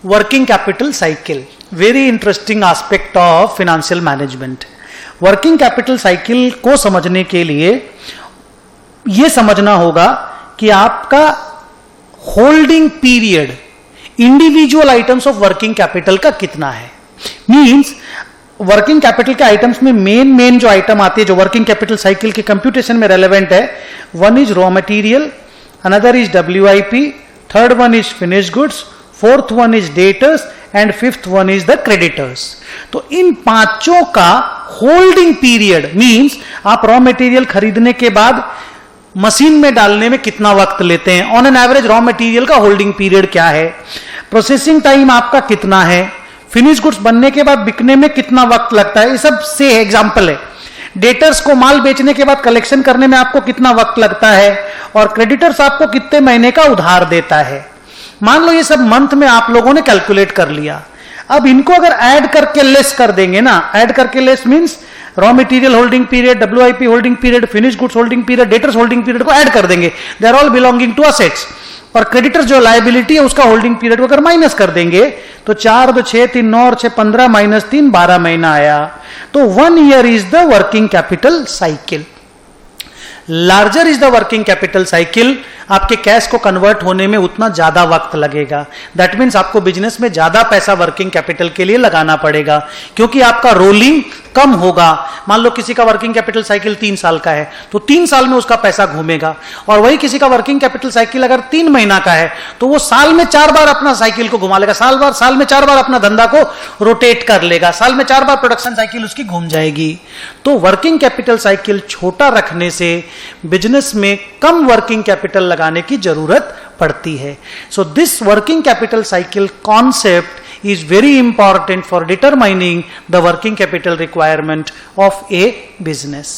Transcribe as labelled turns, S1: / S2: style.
S1: Working capital cycle, very interesting aspect of financial management. Working capital cycle को समझने के लिए यह समझना होगा कि आपका holding period individual items of working capital का कितना है। मींस वर्किंग कैपिटल के आइटम्स में मेन जो आइटम आती है जो वर्किंग कैपिटल साइकिल के कंप्यूटेशन में रेलेवेंट है, one is raw material, another is WIP, third one is finish goods, fourth one is debtors and fifth one is the creditors. तो इन पांचों का होल्डिंग पीरियड मींस आप रॉ मटेरियल खरीदने के बाद मशीन में डालने में कितना वक्त लेते हैं, on an average raw material का होल्डिंग पीरियड क्या है, प्रोसेसिंग टाइम आपका कितना है, फिनिश गुड्स बनने के बाद बिकने में कितना वक्त लगता है, ये सब से एग्जांपल है। डेटर्स को माल बेचने के बाद कलेक्शन करने में आपको कितना वक्त लगता है, और क्रेडिटर्स आपको कितने महीने का उधार देता है। मान लो ये सब मंथ में आप लोगों ने कैलकुलेट कर लिया। अब इनको अगर ऐड करके लेस कर देंगे ना, ऐड करके less means raw material holding period, WIP holding period, finish goods holding period, debtors holding period को ऐड कर देंगे, they are all belonging to assets. और क्रेडिटर्स जो लायबिलिटी है उसका होल्डिंग पीरियड को अगर माइनस कर देंगे तो 4 2 6 3 9 और 6 15 माइनस 3 12 महीना आया। तो 1 year is the working capital cycle. Larger is the working capital cycle, आपके कैश को कन्वर्ट होने में उतना ज्यादा वक्त लगेगा। दैट मीन्स आपको बिजनेस में ज्यादा पैसा वर्किंग कैपिटल के लिए लगाना पड़ेगा, क्योंकि आपका रोलिंग कम होगा। मान लो किसी का वर्किंग कैपिटल साइकिल 3 साल का है तो 3 साल में उसका पैसा घूमेगा, और वही किसी का वर्किंग कैपिटल साइकिल अगर 3 महीना का है तो वो साल में 4 बार अपना साइकिल को घुमा लेगा, साल में 4 बार अपना धंधा को रोटेट कर लेगा, साल में 4 बार प्रोडक्शन साइकिल उसकी घूम जाएगी। तो वर्किंग कैपिटल साइकिल छोटा रखने से बिजनेस में कम वर्किंग कैपिटल लगाने की जरूरत पड़ती है। So this working capital cycle concept is very important for determining the working capital requirement of a business.